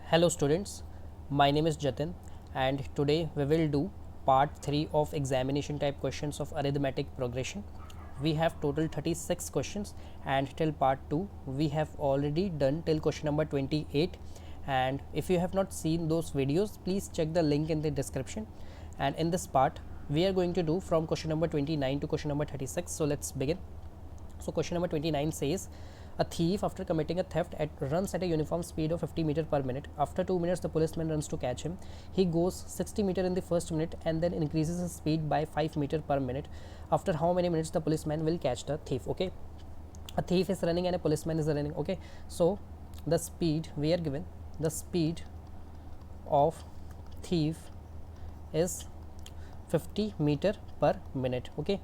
Hello students, my name is Jatin and today we will do part 3 of examination type questions of arithmetic progression. We have total 36 questions and till part 2 we have already done till question number 28, and if you have not seen those videos please check the link in the description. And in this part we are going to do from question number 29 to question number 36. So let's begin. So question number 29 says a thief, after committing a theft, runs at a uniform speed of 50 meter per minute. After 2 minutes, the policeman runs to catch him. He goes 60 meter in the first minute and then increases his speed by 5 meter per minute. After how many minutes the policeman will catch the thief? Okay, a thief is running and a policeman is running. Okay, so the speed we are given, the speed of thief is 50 meter per minute. Okay,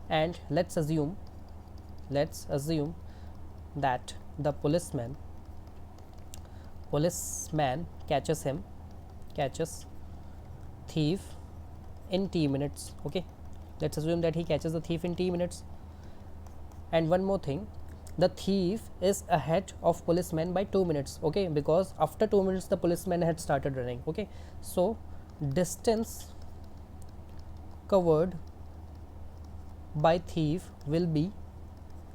and let's assume that the policeman catches thief in t minutes. Okay, let's assume that he catches the thief in t minutes. And one more thing, the thief is ahead of policeman by 2 minutes. Okay, because after 2 minutes the policeman had started running. Okay, so distance covered by thief will be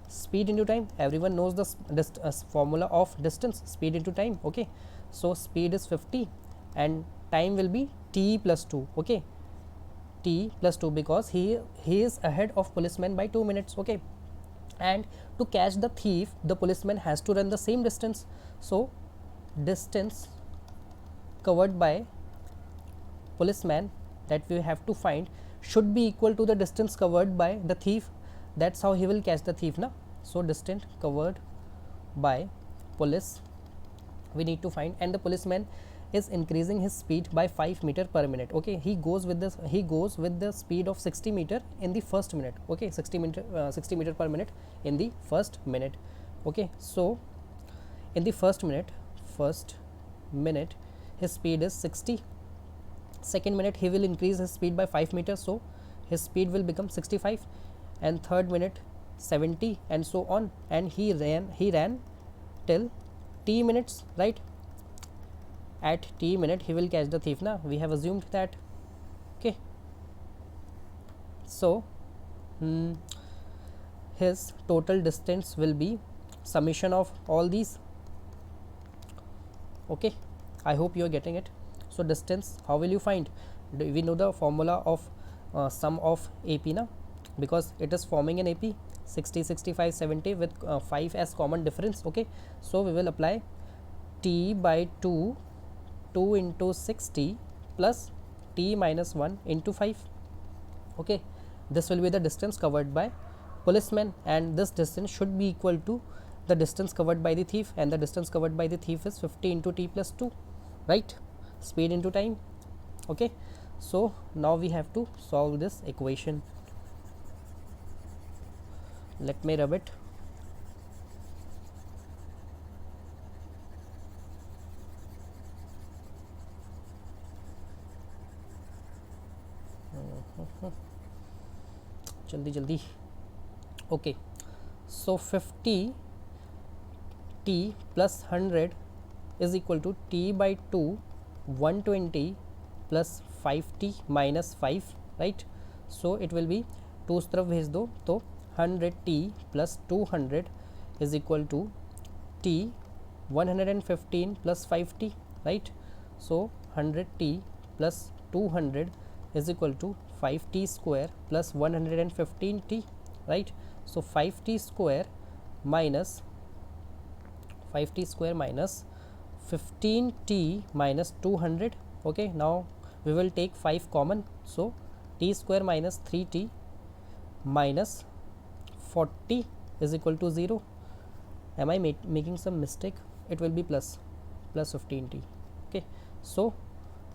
speed into time. Everyone knows the formula of distance, speed into time. Okay, so speed is 50 and time will be t plus 2. Okay, t plus 2 because he is ahead of policeman by 2 minutes. Okay, and to catch the thief the policeman has to run the same distance. So distance covered by policeman that we have to find should be equal to the distance covered by the thief. That's how he will catch the thief now. So distance covered by police we need to find, and the policeman is increasing his speed by 5 meter per minute. Okay, he goes with the speed of 60 meter in the first minute. Okay, 60 meter per minute in the first minute. Okay, so in the first minute his speed is 60. Second minute he will increase his speed by 5 meters, so his speed will become 65, and third minute 70, and so on. And he ran till t minutes, right? At t minute he will catch the thief. Now we have assumed that. Okay, so his total distance will be summation of all these. Okay, I hope you are getting it. So distance, how will you find? We know the formula of sum of AP now, because it is forming an AP 60, 65, 70 with 5 as common difference. Okay, so we will apply t by 2 into 60 plus t minus 1 into 5. Okay, this will be the distance covered by policeman, and this distance should be equal to the distance covered by the thief, and the distance covered by the thief is 50 into t plus 2, right? Speed into time. Okay, so now we have to solve this equation. Let me rub it. जल्दी. Okay, so 50 t plus 100 is equal to t by 2 120 plus 5t minus 5, right? So it will be 2 उस तरफ भेज दो तो 100t plus 200 is equal to t 115 plus 5t, right? So 100t plus 200 is equal to 5t square plus 115t, right? So 5t square minus 15t minus 200. Okay, now we will take 5 common, so t square minus 3t minus 40 is equal to 0. Am I making some mistake? It will be plus 15t. Okay, so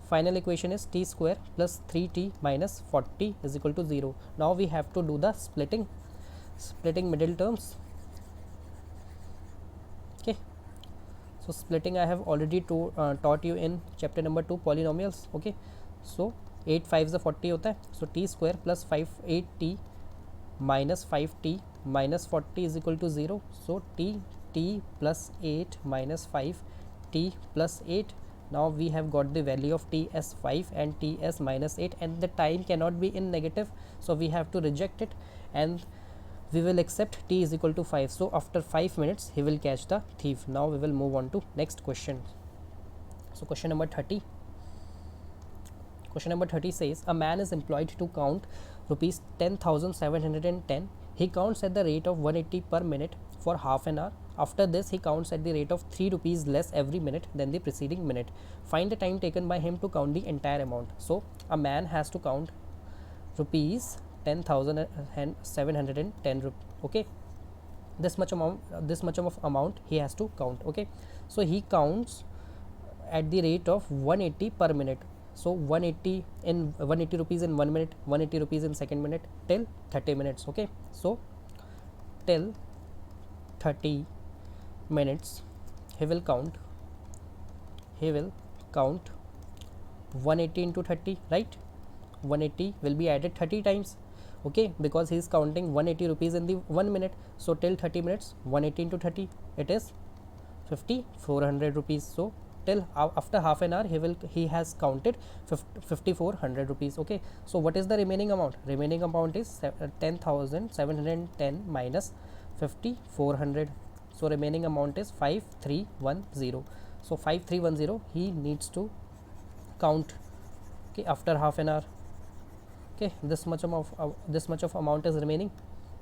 final equation is t square plus 3t minus 40 is equal to 0. Now we have to do the splitting middle terms. Okay, so splitting I have already taught you in chapter number 2 polynomials. Okay, so 8 5 is 40 होता है, so t square plus 8t minus 5t minus 40 is equal to 0. So t plus 8 minus 5 t plus 8 Now we have got the value of t as 5 and t as minus 8, and the time cannot be in negative, so we have to reject it and we will accept t is equal to 5. So after 5 minutes he will catch the thief. Now we will move on to next question. So question number 30. Question number 30 says, a man is employed to count rupees 10,710. He counts at the rate of 180 per minute for half an hour. After this, he counts at the rate of 3 rupees less every minute than the preceding minute. Find the time taken by him to count the entire amount. So a man has to count rupees 10,710. Okay, this much of amount he has to count. Okay, so he counts at the rate of 180 per minute. So 180 rupees in 1 minute, 180 rupees in second minute, till 30 minutes. Okay, so till 30 minutes he will count 180 into 30, right? 180 will be added 30 times. Okay, because he is counting 180 rupees in the 1 minute, so till 30 minutes 180 into 30, it is 5400 rupees. So till after half an hour he has counted 5400 rupees. Okay, so what is the remaining amount? Remaining amount is 10,710 minus 5400. So remaining amount is 5310. So 5310 he needs to count, okay, after half an hour. Okay, this much of amount is remaining.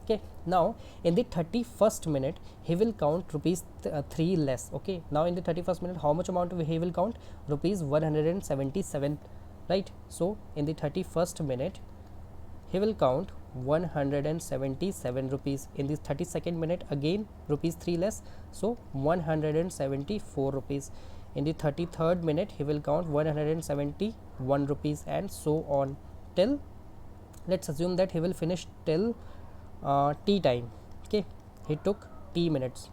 Okay, now in the 31st minute he will count rupees 3 less. Okay, now in the 31st minute how much amount he will count? Rupees 177, right? So in the 31st minute he will count 177 rupees. In the 32nd minute again rupees 3 less, so 174 rupees. In the 33rd minute he will count 171 rupees, and so on till, let's assume that he will finish till t time. Okay, he took t minutes.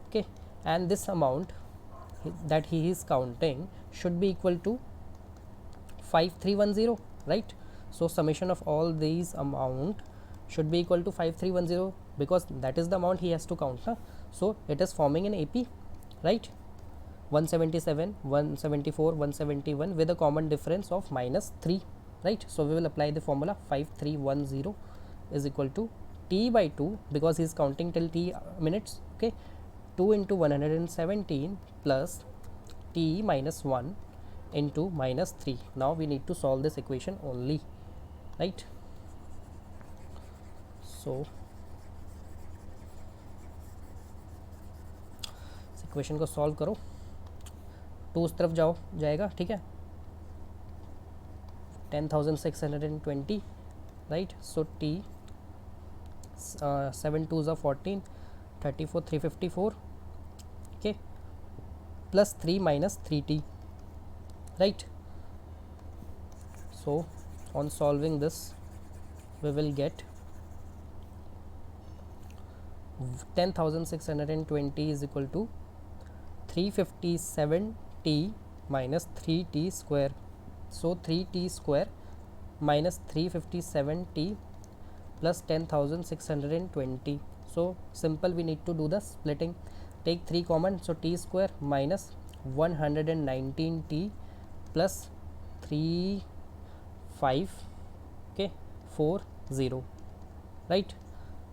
Okay, and this amount that he is counting should be equal to 5310, right? So summation of all these amount should be equal to 5310, because that is the amount he has to count, huh? So it is forming an AP, right? 177, 174, 171 with a common difference of minus 3, right? So we will apply the formula. 5310 is equal to t by 2, because he is counting till t minutes. Okay, 2 into 117 plus t minus 1 into minus 3. Now we need to solve this equation only, right? So इस equation को solve करो, 2 उस तरफ जाएगा, ठीक है. 10,620, right? So t 7 2s are 14, 34, 354, okay, plus 3 minus 3t, right? So on solving this we will get 10,620 is equal to 357t minus 3t square. So 3t square minus 357t plus 10,620. So simple, we need to do the splitting. Take 3 common, so t square minus 119t plus 3 5, okay, 4 0, right?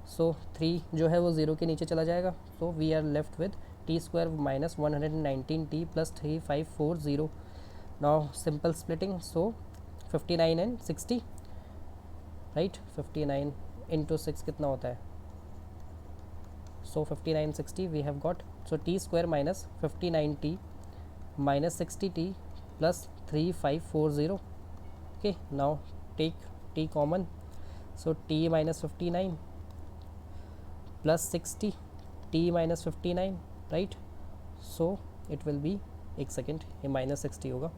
So 3 जो है वो 0 के नीचे चला जाएगा. So we are left with t square minus 119t plus 3 5 4 0. Now simple splitting, so 59 and 60, right? 59 into 6 कितना होता है? So 59 60 we have got. So t square minus 59t minus 60t plus 3540. Okay, now take t common, so t minus 59 plus 60, t minus 59, right? So it will be, एक second, ये minus 60 होगा,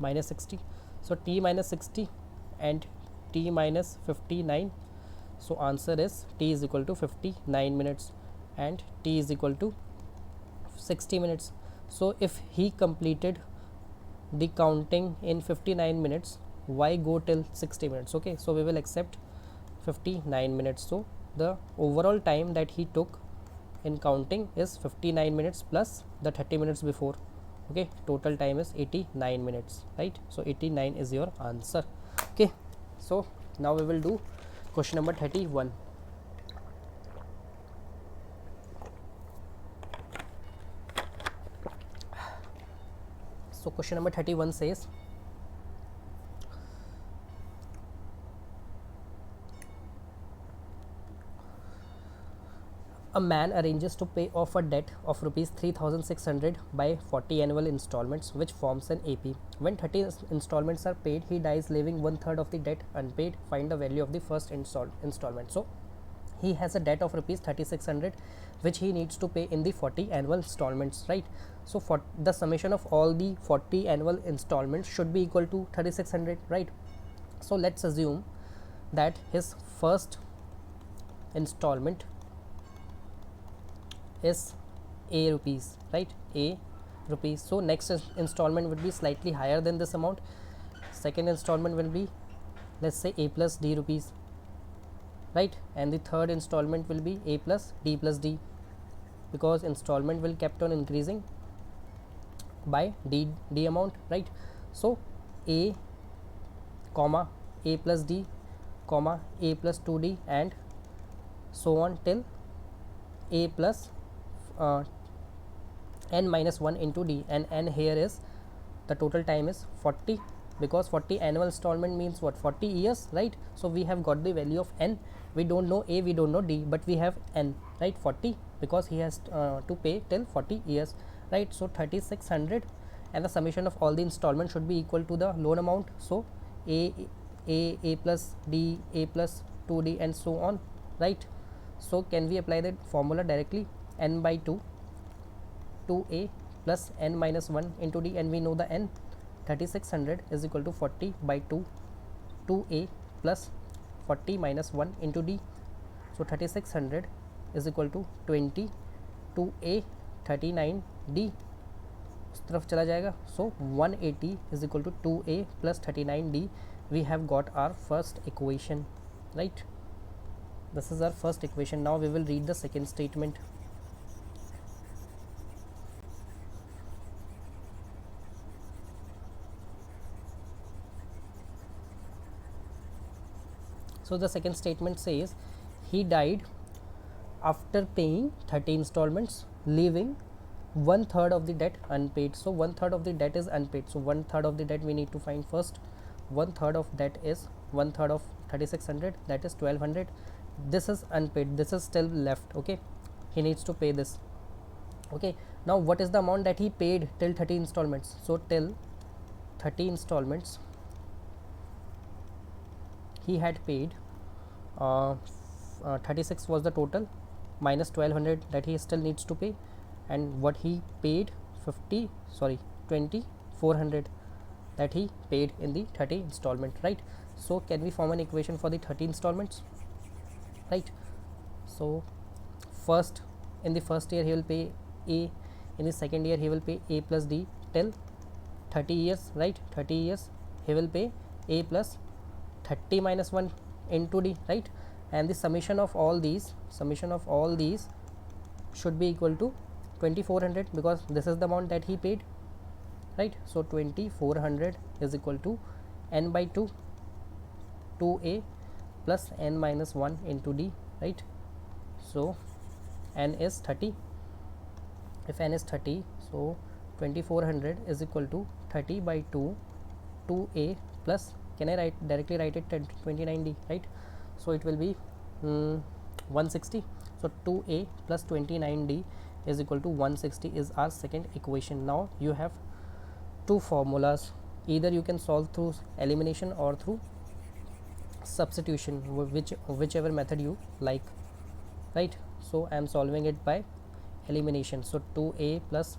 minus 60. So t minus 60 and t minus 59. So answer is t is equal to 59 minutes and t is equal to 60 minutes. So if he completed the counting in 59 minutes, why go till 60 minutes? Okay, so we will accept 59 minutes. So the overall time that he took in counting is 59 minutes plus the 30 minutes before. Okay, total time is 89 minutes, right? So 89 is your answer. Okay, so now we will do question number 31. So question number 31 says, a man arranges to pay off a debt of rupees 3600 by 40 annual installments, which forms an AP. When 30 installments are paid, he dies leaving one third of the debt unpaid. Find the value of the first installment. So he has a debt of rupees 3600 which he needs to pay in the 40 annual installments, right? So for the summation of all the 40 annual installments should be equal to 3600, right? So let's assume that his first installment is A rupees, right? A rupees. So next installment would be slightly higher than this amount. Second installment will be, let's say, A plus D rupees, right? And the third installment will be A plus D, because installment will kept on increasing by D amount, right? So A comma A plus D comma A plus 2D and so on till A plus n minus 1 into D, and n here is the total time is 40, because 40 annual installment means what, 40 years, right? So we have got the value of n. We don't know A, we don't know D, but we have n, right? 40, because he has to pay till 40 years, right? So 3600, and the summation of all the installments should be equal to the loan amount. So A plus D, A plus 2D and so on, right? So can we apply that formula directly? N by 2, 2A plus n minus 1 into D, and we know the n. 3600 is equal to 40 by 2, 2A plus 40 minus 1 into D. So 3600 is equal to 20, 2A 39D उस तरफ चला जाएगा. So 180 is equal to 2A plus 39D. We have got our first equation, right? This is our first equation. Now we will read the second statement. So the second statement says he died after paying 30 installments, leaving one third of the debt unpaid. So one third of the debt is unpaid. So one third of the debt we need to find first. One third of debt is one third of 3600, that is 1200. This is unpaid, this is still left. Okay, he needs to pay this. Okay, now what is the amount that he paid till 30 installments? So till 30 installments he had paid 36 was the total, minus 1200 that he still needs to pay, and what he paid 2400 that he paid in the 30 installment, right? So can we form an equation for the 30 installments, right? So first, in the first year he will pay A, in the second year he will pay A plus D till 30 years, right? 30 years he will pay A plus 30 minus 1 into D, right? And the summation of all these should be equal to 2400, because this is the amount that he paid, right? So 2400 is equal to n by 2, 2A plus n minus 1 into D, right? So n is 30. If n is 30, so 2400 is equal to 30 by 2, 2A plus, can I directly write it 29D, right? So it will be 160. So 2A plus 29D is equal to 160 is our second equation. Now you have two formulas. Either you can solve through elimination or through substitution, whichever method you like, right? So I am solving it by elimination. So 2A plus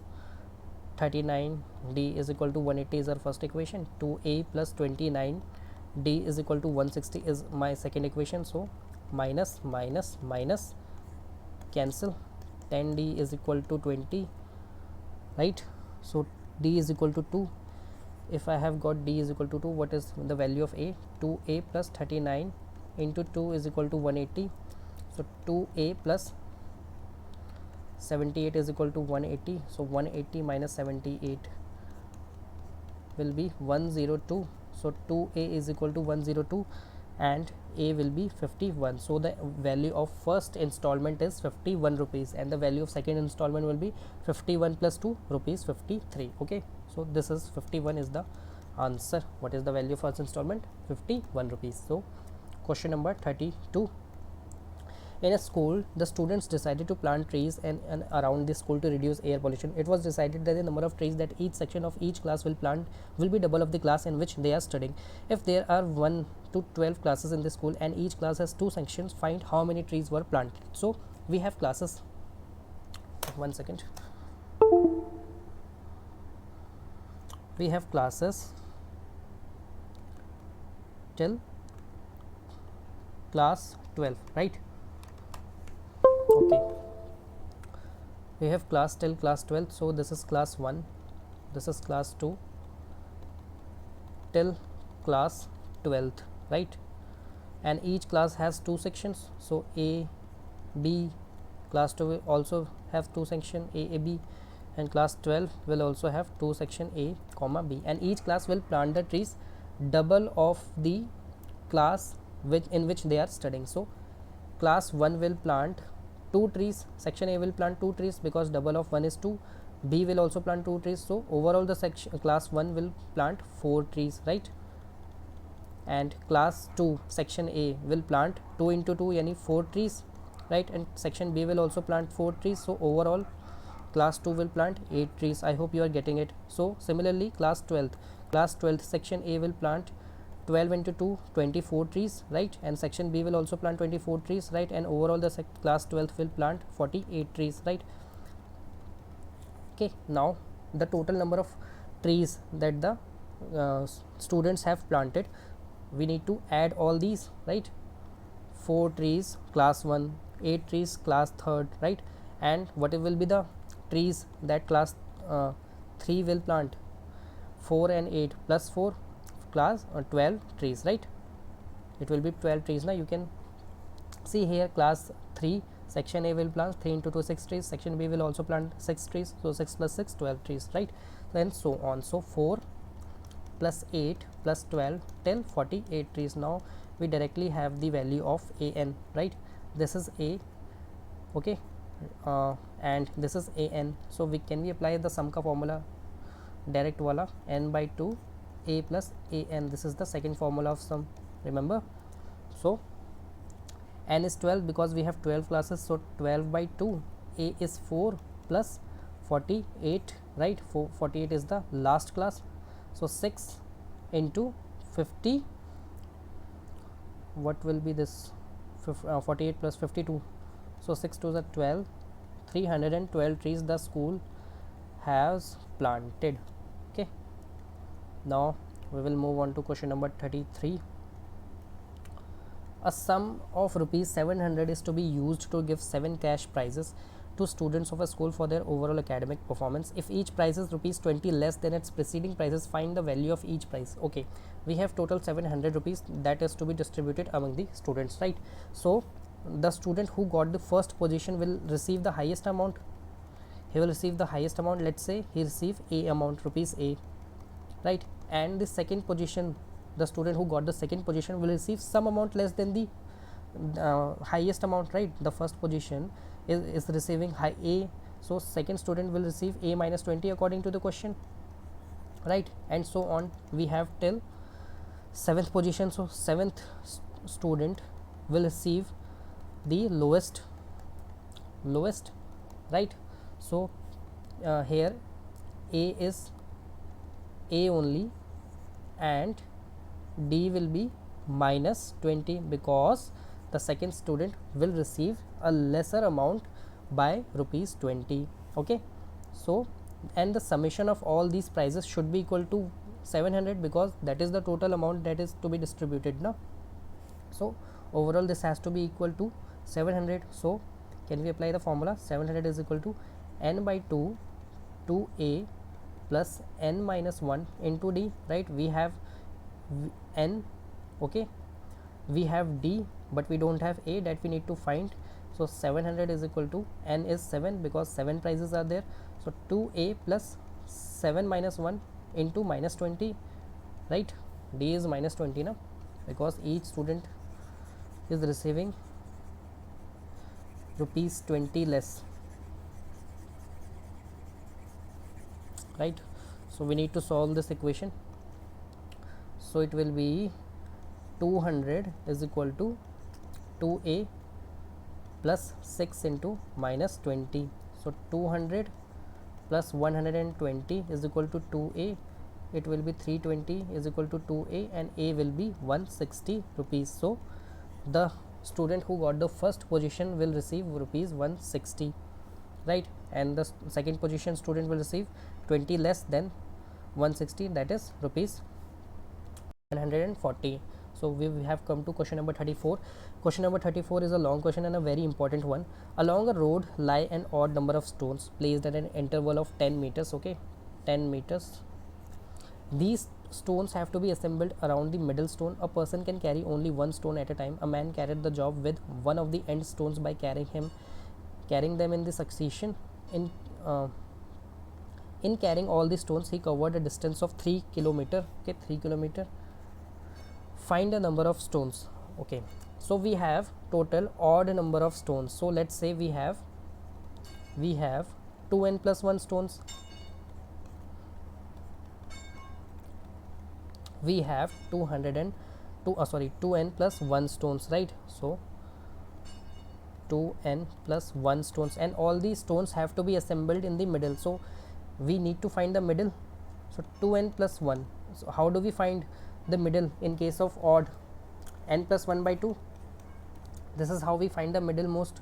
39D is equal to 180 is our first equation. 2A plus 29D is equal to 160 is my second equation. So minus minus minus cancel, 10D is equal to 20, right? So D is equal to 2. If I have got D is equal to 2, what is the value of A? 2A plus 39 into 2 is equal to 180. So 2A plus 78 is equal to 180, so 180 minus 78 will be 102, so 2a is equal to 102 and a will be 51. So the value of first installment is 51 rupees and the value of second installment will be 51 plus 2 rupees 53. Okay, so this is 51 is the answer. What is the value of first installment? 51 rupees. So question number 32. In a school, the students decided to plant trees and around the school to reduce air pollution. It was decided that the number of trees that each section of each class will plant will be double of the class in which they are studying. If there are 1 to 12 classes in the school and each class has 2 sections, find how many trees were planted. So we have classes. 1 second. We have classes till class 12, right? Okay, we have class till class 12, so this is class 1, this is class 2 till class 12th, right? And each class has 2 sections, so A, B, class 2 will also have 2 section A, B, and class 12 will also have 2 section A, comma B, and each class will plant the trees double of the class in which they are studying. So class 1 will plant 2 trees, section A will plant 2 trees because double of 1 is 2, B will also plant 2 trees, so overall the section class 1 will plant 4 trees, right? And class 2 section A will plant 2 into 2 yani 4 trees, right? And section B will also plant 4 trees, so overall class 2 will plant 8 trees. I hope you are getting it. So similarly class 12th section A will plant 12 into 2 24 trees, right? And section B will also plant 24 trees, right? And overall the class 12th will plant 48 trees, right? Okay, now the total number of trees that the students have planted, we need to add all these, right? 4 trees class 1, 8 trees class 3rd, right? And what will be the trees that class 3 will plant? 4 and 8 plus 4 class 12 trees, right? It will be 12 trees. Now you can see here class 3 section A will plant 3 into 2 6 trees, section B will also plant 6 trees, so 6 plus 6 12 trees, right? Then so on, so 4 plus 8 plus 12 till 48 trees. Now we directly have the value of an, right? This is A, okay, and this is an, so we apply the sum ka formula direct wala, n by 2 A plus an. This is the second formula of sum, remember? So n is 12 because we have 12 classes, so 12 by 2, A is 4 plus 48, right? 48 is the last class, so 6 into 50, what will be this? 48 plus 52, so 6 to the 12, 312 trees the school has planted. Okay, now we will move on to question number 33. A sum of rupees 700 is to be used to give 7 cash prizes to students of a school for their overall academic performance. If each prize is rupees 20 less than its preceding prices, find the value of each prize. Okay, we have total 700 rupees that is to be distributed among the students, right? So the student who got the first position will receive the highest amount. He will receive the highest amount. Let's say he receive A amount, rupees A, right? And the second position, the student who got the second position will receive some amount less than the highest amount, right? The first position is receiving high A, so second student will receive A minus 20 according to the question, right? And so on, we have till 7th position, so 7th student will receive the lowest, right? So here A is A only and D will be minus 20 because the second student will receive a lesser amount by rupees 20. Okay, so and the summation of all these prices should be equal to 700 because that is the total amount that is to be distributed now. So overall this has to be equal to 700. So can we apply the formula? 700 is equal to n by 2 2a plus n minus 1 into D, right? We have n, okay, we have D but we don't have A, that we need to find. So 700 is equal to, n is 7 because 7 prices are there, so 2a plus 7 minus 1 into minus 20, right? D is minus 20 now, because each student is receiving rupees 20 less, right? So we need to solve this equation. So it will be 200 is equal to 2a plus 6 into minus 20. So 200 plus 120 is equal to 2a, it will be 320 is equal to 2a, and a will be 160 rupees. So the student who got the first position will receive rupees 160, right? And the second position student will receive 20 less than 160, that is rupees 140. So we have come to question number 34. Question number 34 is a long question and a very important one. Along a road lie an odd number of stones placed at an interval of 10 meters. Okay, 10 meters. These stones have to be assembled around the middle stone. A person can carry only one stone at a time. A man carried the job with one of the end stones by carrying them in the succession. In carrying all the stones, he covered a distance of 3 kilometer. Okay, 3 kilometer. Find a number of stones. Okay, so we have total odd number of stones. So let's say we have 2n plus 1 stones. We have 2n plus 1 stones, right? So 2n plus 1 stones, and all these stones have to be assembled in the middle. So we need to find the middle. So 2n plus 1. So how do we find the middle in case of odd? N plus 1 by 2. This is how we find the middlemost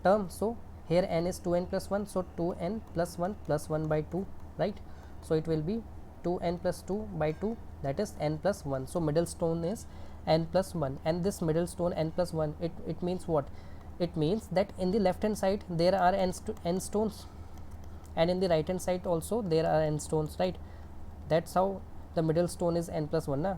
term. So here n is 2n plus 1, so 2n plus 1 by 2, right? So it will be 2n plus 2 by 2, that is n plus 1. So middle stone is n plus 1, and this middle stone n plus 1, it means what? It means that in the left hand side there are n stones, and in the right hand side also there are n stones, right? That's how the middle stone is n plus 1 na,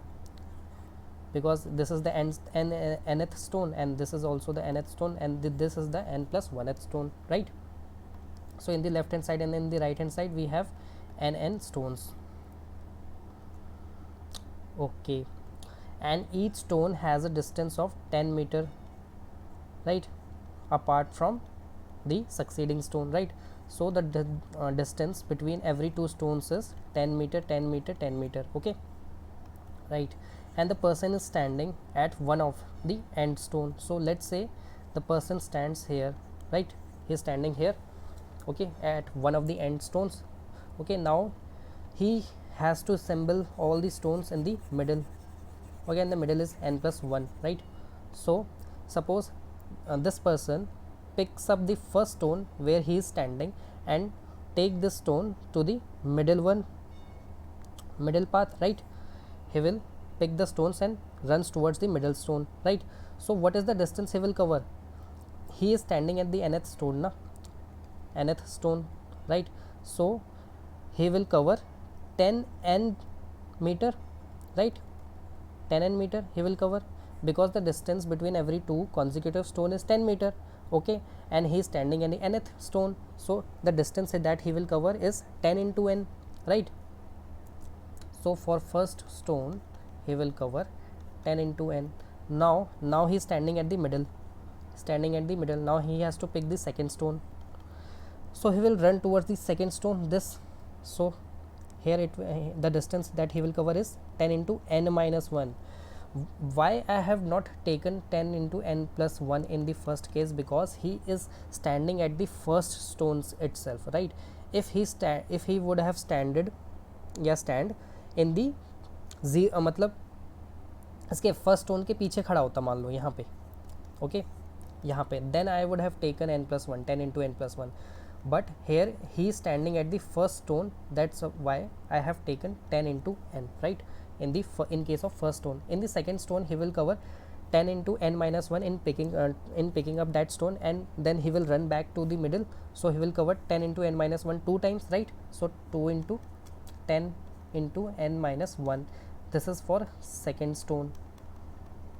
because this is the nth stone, and this is also the nth stone, and this is the n plus 1th stone, right? So in the left hand side and in the right hand side we have n stones. Okay, and each stone has a distance of 10 meter, right, apart from the succeeding stone, right? So the distance between every two stones is 10 meter, 10 meter, 10 meter. Okay, right? And the person is standing at one of the end stone. So let's say the person stands here, right? He is standing here, okay, at one of the end stones. Okay, now he has to assemble all the stones in the middle. Okay, and the middle is n plus 1, right? So suppose this person picks up the first stone where he is standing and take this stone to the middle path, right? He will pick the stones and runs towards the middle stone, right? So what is the distance he will cover? He is standing at the nth stone na, nth stone, right? So he will cover 10n meter, right? 10n meter he will cover, because the distance between every two consecutive stone is 10 meter. Okay, and he is standing at the nth stone, so the distance that he will cover is 10 into n, right? So for first stone he will cover 10 into n. Now he is standing at the middle. Now he has to pick the second stone, so he will run towards the second stone, this. So here the distance that he will cover is 10 into n minus 1. Why I have not taken 10 into n plus 1 in the first case? Because he is standing at the first stones itself, right? If he would have stand in the मतलब इसके first stone के पीछे खड़ा होता, मान लो यहाँ पे, okay, यहाँ पे, then I would have taken n plus 1, 10 into n plus 1. But here he is standing at the first stone, that's why I have taken 10 into n, right? In case of first stone. In the second stone he will cover 10 into n minus 1 in picking up that stone, and then he will run back to the middle, so he will cover 10 into n minus 1 two times, right? So 2 into 10 into n minus 1. This is for second stone.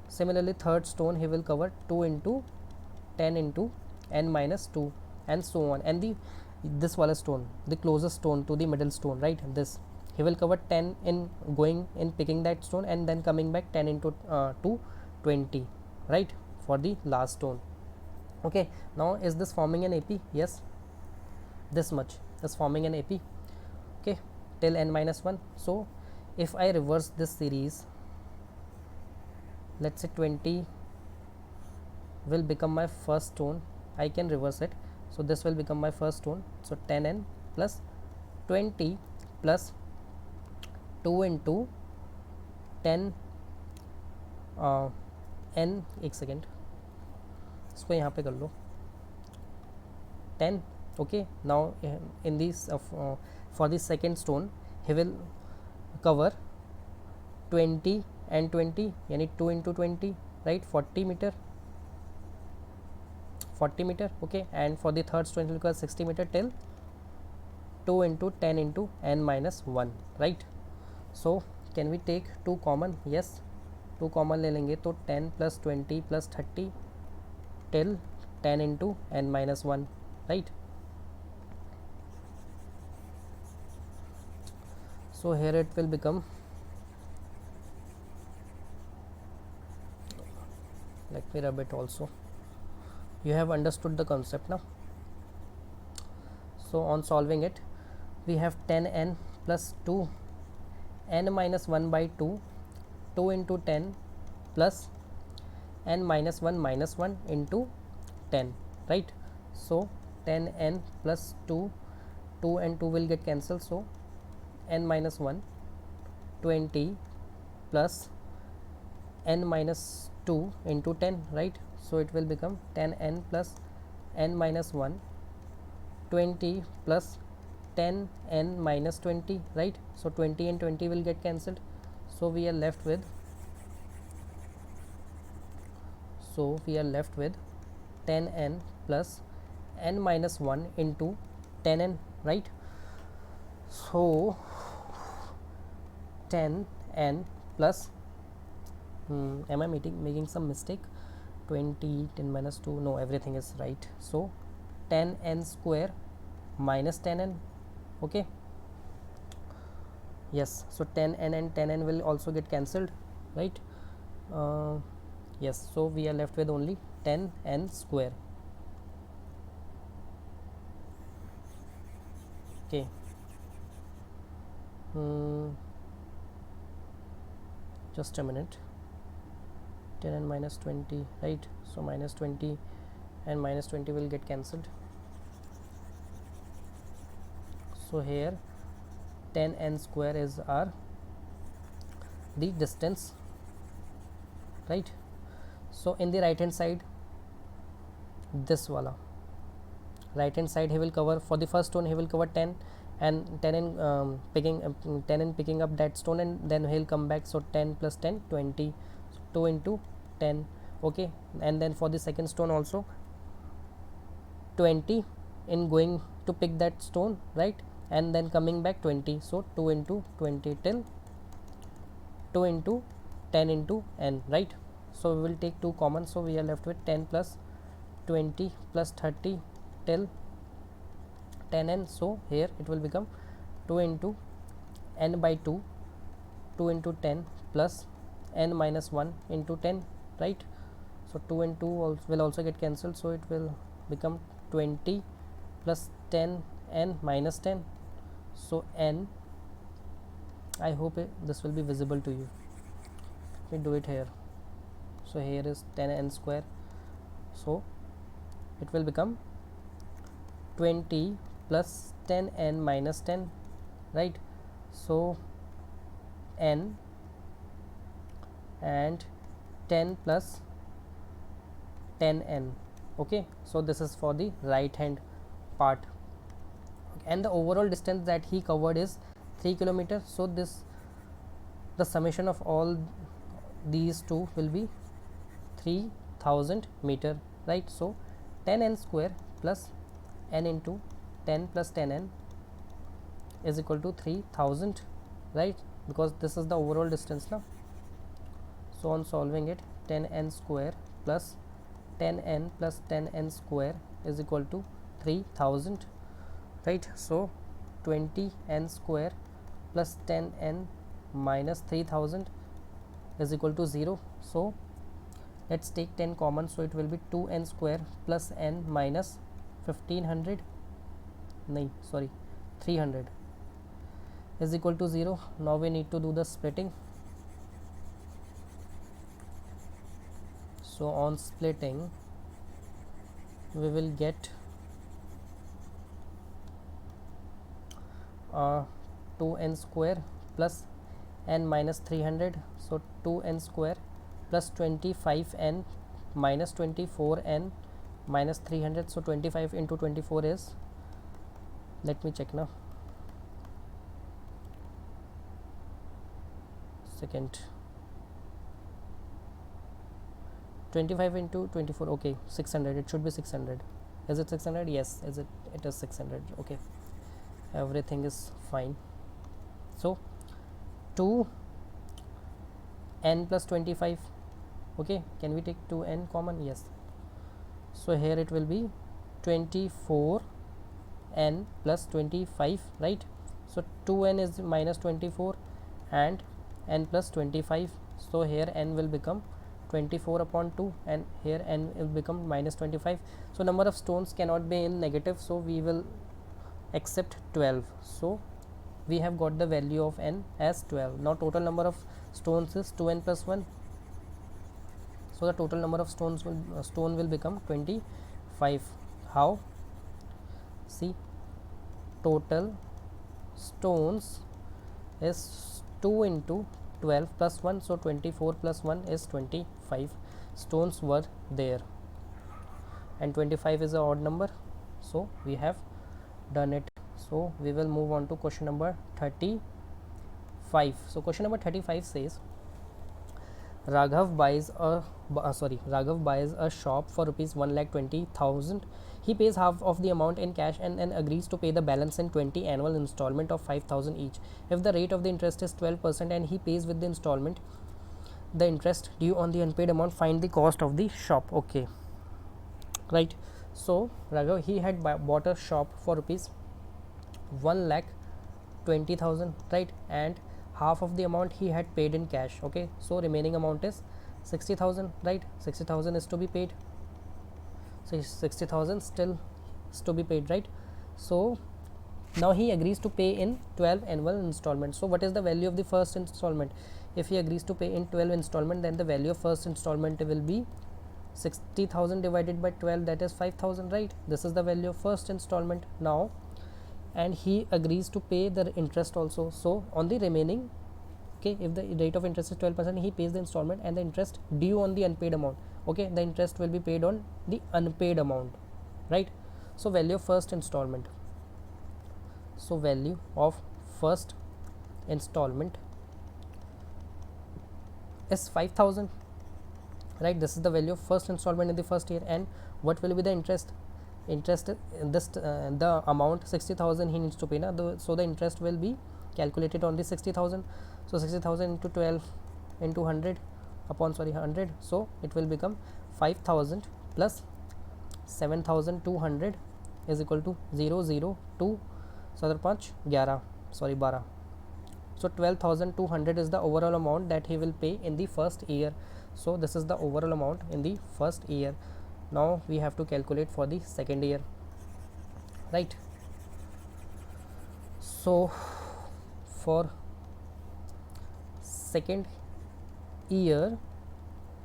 Similarly third stone he will cover 2 into 10 into n minus 2 and so on, and this wala stone, the closest stone to the middle stone, right, this he will cover 10 in going in picking that stone, and then coming back 10 into 2 20, right, for the last stone. Okay, now is this forming an AP? Yes, this much is forming an AP. Okay, till n minus 1. So if I reverse this series, let's say 20 will become my first stone. I can reverse it, so this will become my first stone. So 10n plus 20 plus 2 into 10 n, एक second इसको यहाँ पे कर लो 10. Okay, now in this for the second stone he will cover 20 and 20, यानी 2 into 20, right, 40 meter. Okay, and for the third stone he will cover 60 meter till 2 into 10 into n minus 1, right. So can we take 2 common? Yes, 2 common ले लेंगे तो 10 plus 20 plus 30 till 10 into n minus 1, right. So here it will become, let me rub it also. You have understood the concept now. So on solving it, we have 10n plus 2 n minus 1 by 2, 2 into 10 plus n minus 1 minus 1 into 10, right. So 10n plus 2, 2 and 2 will get cancelled, so n minus 1, 20 plus n minus 2 into 10, right. So it will become 10n plus n minus 1, 20 plus 10n minus 20, right. So 20 and 20 will get cancelled, so we are left with 10n plus n minus 1 into 10n, right. So 10n plus am I making some mistake? 20, 10 minus 2, no, everything is right. So 10n square minus 10n. Okay, yes, so 10n and 10n will also get cancelled, right. Yes, so we are left with only 10n square. Okay, just a minute. 10 and minus 20, right, so minus 20 and minus 20 will get cancelled. So here 10n square is our the distance, right. So in the right hand side, this wala right hand side he will cover, for the first stone he will cover 10 and 10 and picking up that stone, and then he'll come back. So 10 plus 10, 20, so 2 into 10. Okay, and then for the second stone also 20 in going to pick that stone, right, and then coming back 20. So 2 into 20 till 2 into 10 into n, right. So we will take 2 common, so we are left with 10 plus 20 plus 30 till 10n. So here it will become 2 into n by 2, 2 into 10 plus n minus 1 into 10, right. So 2 and 2 will also get cancelled, so it will become 20 plus 10 n minus 10. So n, I hope this will be visible to you. Let me do it here. So here is 10n square, so it will become 20 plus 10n minus 10, right. So n and 10 plus 10n. Okay, so this is for the right hand part, and the overall distance that he covered is 3 kilometers. So this, the summation of all these two will be 3000 meter, right. So 10n square plus n into 10 plus 10n is equal to 3000, right, because this is the overall distance now. So on solving it, 10n square plus 10n plus 10n square is equal to 3000, right? So 20n square plus 10n minus 3000 is equal to 0. So let's take 10 common, so it will be 2n square plus n minus 1500, no sorry 300 is equal to 0. Now we need to do the splitting. So on splitting we will get 2n square plus n minus 300, so 2n square plus 25n minus 24n minus 300, so 25 into 24 is, let me check now, second, 25 into 24, okay, 600, it should be 600. Is it 600? Yes, is it is 600. Okay, everything is fine. So 2n plus 25, okay, can we take 2n common? Yes. So here it will be 24n plus 25, right? So 2n is minus 24 and n plus 25, so here n will become 24 upon 2 and here n will become minus 25. So number of stones cannot be in negative, so we will accept 12. So we have got the value of n as 12. Now total number of stones is 2n plus 1, so the total number of stones will become 25. How? See, total stones is 2 into 12 plus 1, so 24 plus 1 is 25 stones were there, and 25 is an odd number, so we have done it. So we will move on to question number 35. So question number 35 says Raghav buys a shop for rupees 1,20,000. He pays half of the amount in cash and then agrees to pay the balance in 20 annual installment of 5,000 each. If the rate of the interest is 12% and he pays with the installment the interest due on the unpaid amount, find the cost of the shop. Okay, right. So Raghav, he had bought a shop for rupees 1,20,000, right, and half of the amount he had paid in cash. Okay, so remaining amount is 60,000, right? 60,000 is to be paid, so 60,000 still is to be paid, right? So now he agrees to pay in 12 annual installments. So what is the value of the first installment? If he agrees to pay in 12 installment, then the value of first installment will be 60,000 divided by 12, that is 5,000, right? This is the value of first installment. Now, and he agrees to pay the interest also. So on the remaining, okay, if the rate of interest is 12%, he pays the installment and the interest due on the unpaid amount. Okay, the interest will be paid on the unpaid amount, right? So value of first installment. So value of first installment is 5,000, right? This is the value of first installment in the first year. And what will be the interest in this the amount 60,000 he needs to pay now, so the interest will be calculated on the 60,000. So 60,000 into 12 into 100 upon 100, so it will become 5,000 plus 7,200 is equal to 002 11, so 12,200 is the overall amount that he will pay in the first year. So this is the overall amount in the first year. Now we have to calculate for the second year, right? So for second year,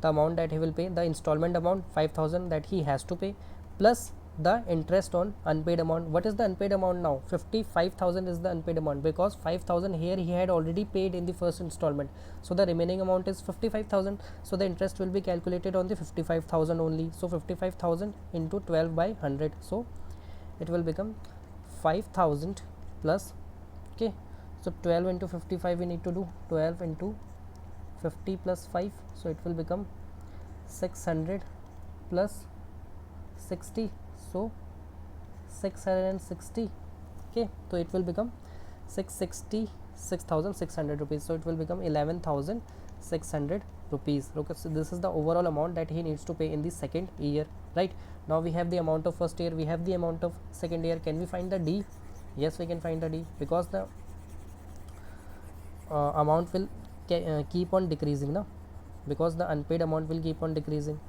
the amount that he will pay, the installment amount 5,000 that he has to pay, plus the interest on unpaid amount. What is the unpaid amount now? 55,000 is the unpaid amount, because 5,000 here he had already paid in the first installment, so the remaining amount is 55,000. So the interest will be calculated on the 55,000 only. So 55,000 into 12 by 100, so it will become 5,000 plus, okay, so 12 into 55 we need to do 12 into 50 plus 5, so it will become 600 plus 60, so 660, okay, so it will become 6,600 rupees, so it will become 11,600 600 rupees. Okay, so this is the overall amount that he needs to pay in the second year, right? Now we have the amount of first year, we have the amount of second year. Can we find the D? Yes, we can find the D, because the amount will keep on decreasing now, because the unpaid amount will keep on decreasing.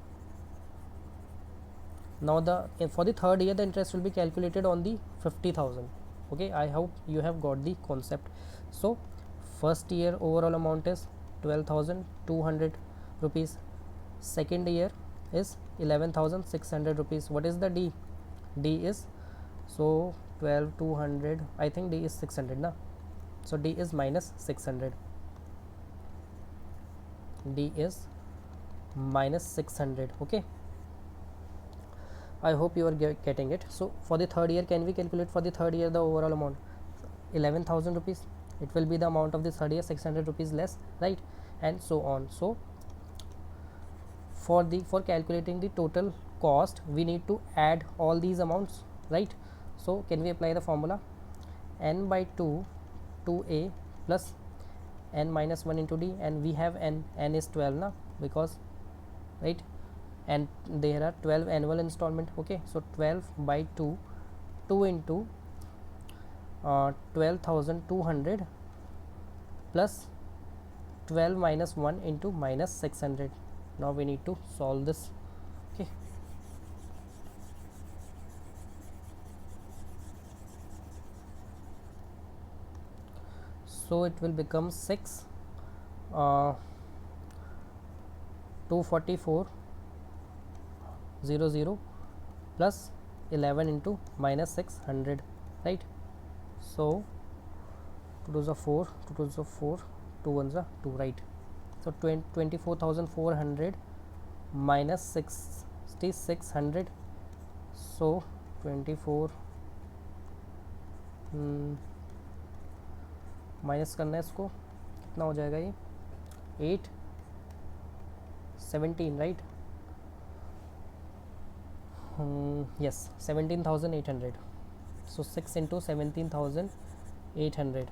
Now for the third year the interest will be calculated on the 50,000. Okay, I hope you have got the concept. So first year overall amount is 12,200 rupees, second year is 11,600 rupees. What is the D? D is, so 12,200, I think D is 600 na, so D is minus 600. D is minus 600. Okay, I hope you are getting it. So for the third year, can we calculate for the third year the overall amount? 11,000 rupees. It will be the amount of the third year, 600 rupees less, right? And so on. So for calculating the total cost, we need to add all these amounts, right? So can we apply the formula? N by 2 2a plus n minus 1 into d, and we have n is 12 now, because, right, and there are 12 annual installment. Okay, so 12 by 2 into 12,200 plus 12 minus 1 into minus 600. Now we need to solve this. Okay, so it will become 6 244 00 plus 11 into minus 600, right? So 2 2s are 4, 2 2s are 4, 2 1s are 2, right? So 24,400 minus 6,600, so 24 minus करना है इसको, कितना हो जाएगा ये, 8 17, right? yes, 17,800. so 6 into 17,800,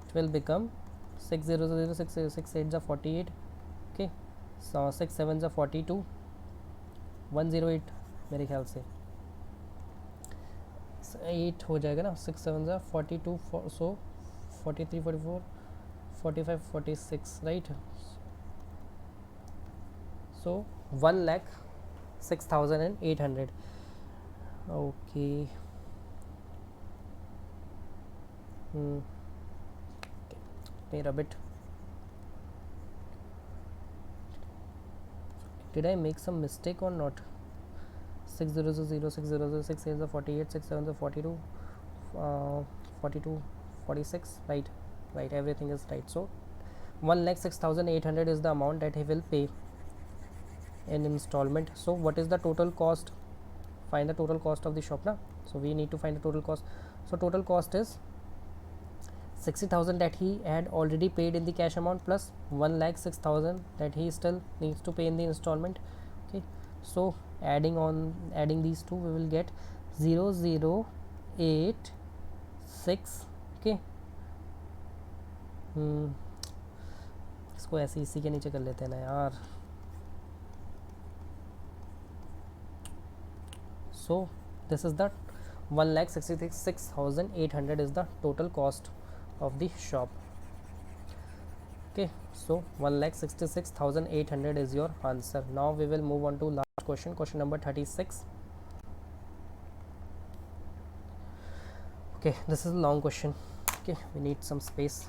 it will become 6006 6 8 are 48. okay, so 6 7 are 42, 108 मेरे ख्याल से 8 हो जाएगा ना, 6 7 are 42, so 43 44 45 46, right? so 1,06,800. okay, okay, rub it. Did I make some mistake or not? 600 600 6 8 48, 6 7 42, 42 46, right? Right, everything is right. So 1,06,800 is the amount that he will pay in installment. So what is the total cost? Find the total cost of the shop now. So we need to find the total cost. So total cost is 60,000 that he had already paid in the cash amount, plus 1,06,000 that he still needs to pay in the installment. Okay, so adding these two, we will get 0086. okay, इसको ऐसे इसी के नीचे कर लेते हैं ना यार. So this is the 1,66,800 is the total cost of the shop. okay, so 1,66,800 is your answer. Now we will move on to last question, question number 36. okay, this is a long question. okay, we need some space.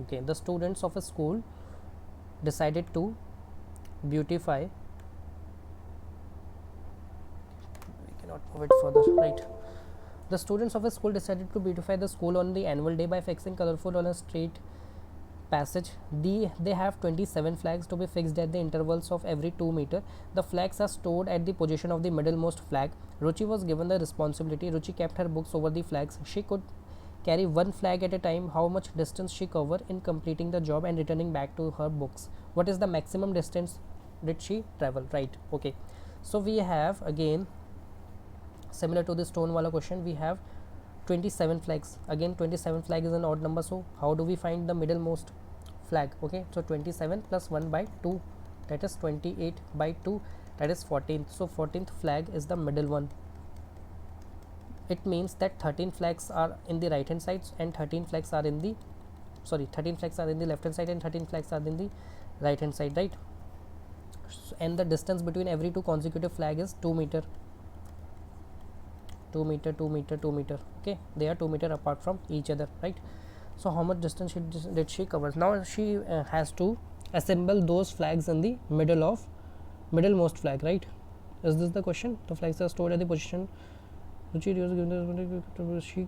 okay, the students of a school decided to beautify, we cannot move it further, right? The students of a school decided to beautify the school on the annual day by fixing colorful on a street passage. They have 27 flags to be fixed at the intervals of every 2 meters. The flags are stored at the position of the middlemost flag. Ruchi was given the responsibility. Ruchi kept her books over the flags. She could carry one flag at a time. How much distance she covered in completing the job and returning back to her books? What is the maximum distance did she travel, right? okay, so we have again Similar to the stone wala question, we have 27 flags. Again 27 flag is an odd number, so how do we find the middlemost flag? Okay, so 27 plus 1 by 2, that is 28 by 2, that is 14th. So 14th flag is the middle one. It means that 13 flags are in the right hand side and 13 flags are in the 13 flags are in the left hand side and 13 flags are in the right hand side, right? And the distance between every two consecutive flag is 2 meter, 2 meter, 2 meter, 2 meter. Okay, they are 2 meter apart from each other, right? So how much distance did she cover? Now she has to assemble those flags in the middle of middlemost flag, right? Is this the question? The flags are stored at the position. She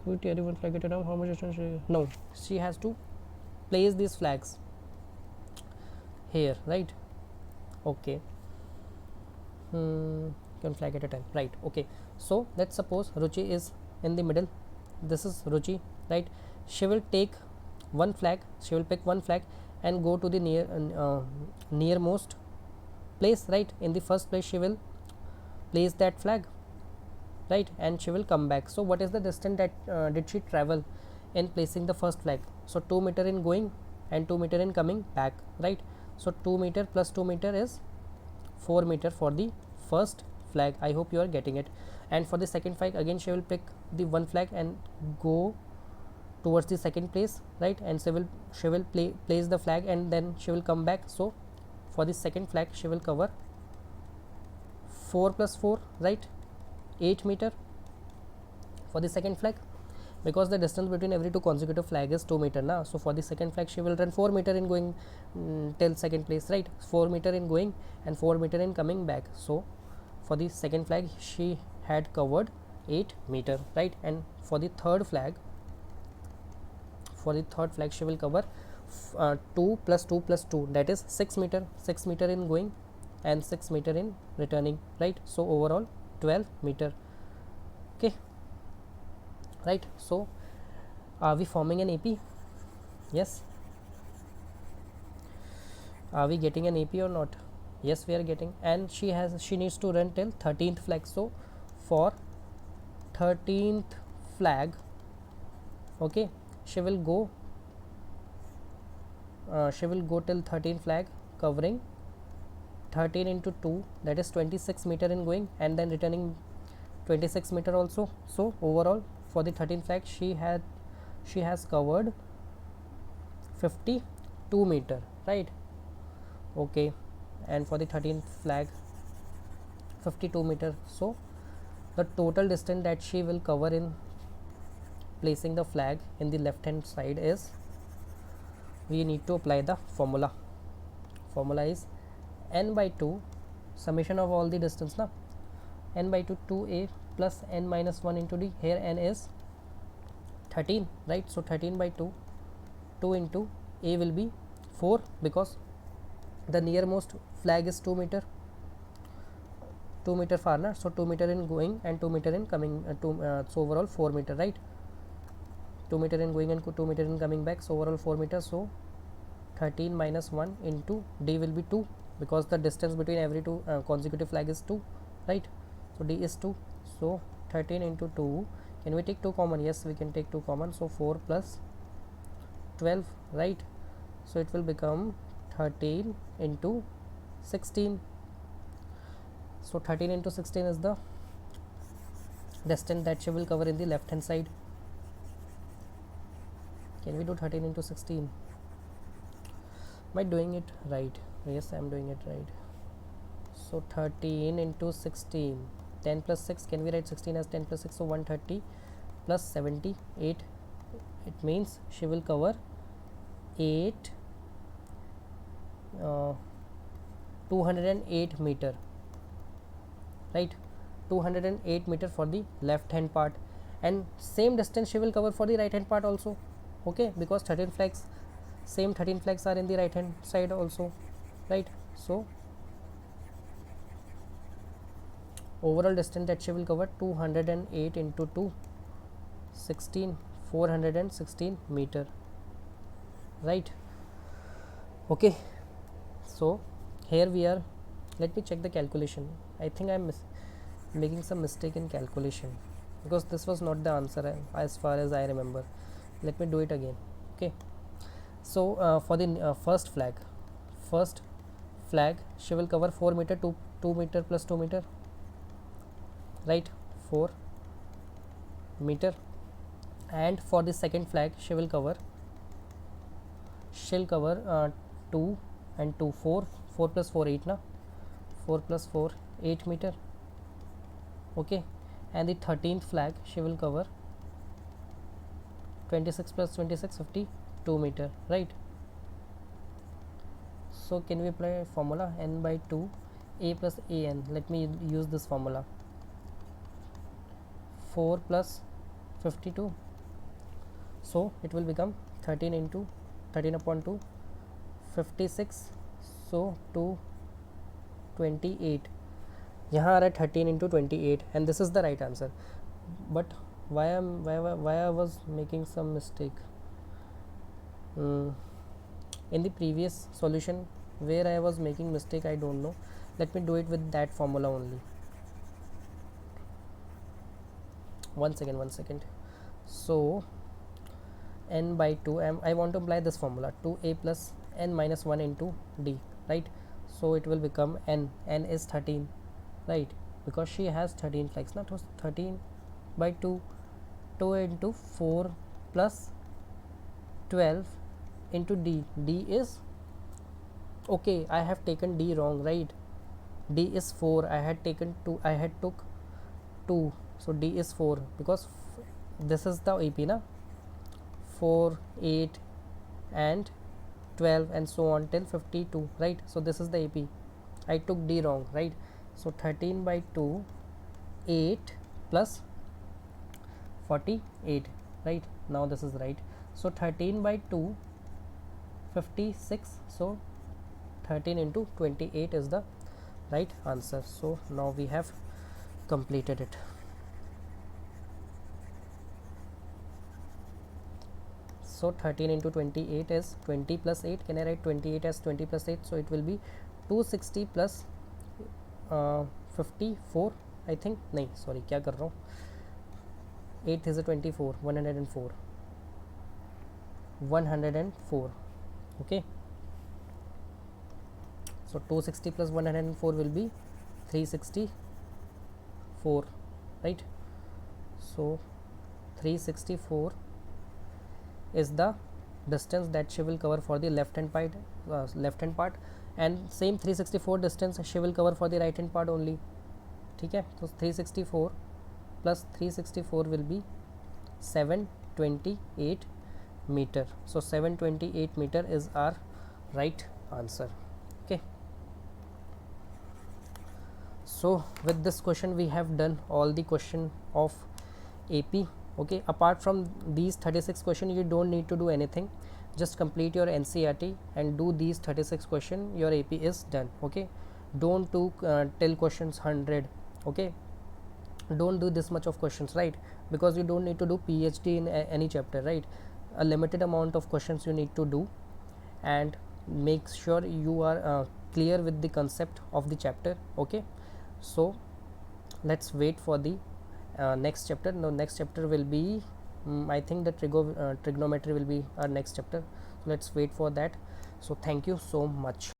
could carry one flag at a time. How much distance she? No, she has to place these flags here, right? Okay. One flag at a time, right? Okay, so let's suppose Ruchi is in the middle. This is Ruchi, right? She will take one flag, she will pick one flag and go to the nearmost place, right? In the first place she will place that flag, right? And she will come back. So what is the distance that did she travel in placing the first flag? So 2 meter in going and 2 meter in coming back, right? So 2 meter plus 2 meter is 4 meter for the first flag. I hope you are getting it. And for the second flag, again she will pick the one flag and go towards the second place, right? And she will place the flag and then she will come back. So for the second flag she will cover 4 plus 4, right? 8 meter for the second flag, because the distance between every two consecutive flag is 2 meter now. So for the second flag she will run 4 meter in going till second place, right? 4 meter in going and 4 meter in coming back. So for the second flag she had covered 8 meter, right? And for the third flag she will cover 2 plus 2 plus 2, that is 6 meter, 6 meter in going and 6 meter in returning, right? So overall 12 meter. Okay, right? So are we forming an AP? Yes. Are we getting an AP or not? Yes, we are getting. And she needs to run till 13th flag. So for 13th flag, okay, she will go till 13th flag, covering 13 into 2, that is 26 meter in going and then returning 26 meter also. So overall for the 13th flag she has covered 52 meter, right? Okay, and for the 13th flag 52 meter. So the total distance that she will cover in placing the flag in the left hand side is, we need to apply the formula is n by 2 summation of all the distance now, n by 2 2a plus n minus 1 into d. Here n is 13, right? So 13 by 2 into a will be 4, because the nearmost flag is 2 meter far now. So 2 meter in going and 2 meter in coming, so overall 4 meter, right? 2 meter in going and 2 meter in coming back, so overall 4 meter. So 13 minus 1 into d will be 2, because the distance between every two consecutive flag is 2, right? So d is 2. So 13 into 2, can we take 2 common? Yes, we can take 2 common. So 4 plus 12, right? So it will become 13 into 16. So 13 into 16 is the distance that she will cover in the left hand side. Can we do 13 into 16? Am I doing it right? Yes, I am doing it right. So 13 into 16, 10 plus 6, can we write 16 as 10 plus 6? So 130 plus 78, it means she will cover 208 meter, right? 208 meter for the left hand part, and same distance she will cover for the right hand part also, okay, because 13 flags are in the right hand side also, right? So overall distance that she will cover 208 into 2, 416 meter, right? Okay, so here we are. Let me check the calculation. I think making some mistake in calculation, because this was not the answer as far as I remember. Let me do it again. Okay, so for the first flag, she will cover 4 meter to 2 meter plus 2 meter, right? 4 meter. And for the second flag, she'll cover 2 and 2, 4 plus 4 8 na, 4 plus 4 8 meter. Okay, and the 13th flag, she will cover 26 plus 26 52 meter, right? So can we apply formula n by 2 a plus an? Let me use this formula. 4 plus 52, so it will become 13 into 13 upon 2 56, so 228. यहाँ आ रहा है 13 into 28 and this is the right answer. But why I was making some mistake in the previous solution, where I was making mistake, I don't know. Let me do it with that formula only. One second. So n by 2, I want to apply this formula, 2a plus n minus 1 into d, right? So it will become n is 13, right? Because she has 13 flags, not 13 by 2 into 4 plus 12 into d. D is okay, I have taken d wrong, right? D is 4, I had took 2, so d is 4, because this is the AP na, 4 8 and 12 and so on till 52, right? So this is the AP, I took d wrong, right? So 13 by 2 8 plus 48, right? Now this is right. So 13 by 2 56, so 13 into 28 is the right answer. So now we have completed it. So 13 into 28 is 20 plus 8. Can I write 28 as 20 plus 8? So it will be 260 plus 54, I think. नहीं, sorry, क्या कर रहा हूँ? 8 is a 24, 104. 104. Okay. So 260 plus 104 will be 364, right? So 364 is the distance that she will cover for the left hand part, and same 364 distance she will cover for the right hand part only. ठीक है, so 364 plus 364 will be 728 meter. So 728 meter is our right answer. Okay, so with this question we have done all the question of AP. Okay, apart from these 36 questions, you don't need to do anything, just complete your NCERT and do these 36 questions, your AP is done. Okay, don't do till questions 100. Okay, don't do this much of questions, right? Because you don't need to do PhD in any chapter, right? A limited amount of questions you need to do, and make sure you are clear with the concept of the chapter. Okay, so let's wait for the next chapter. No, next chapter will be I think the trigonometry will be our next chapter. So let's wait for that. So thank you so much.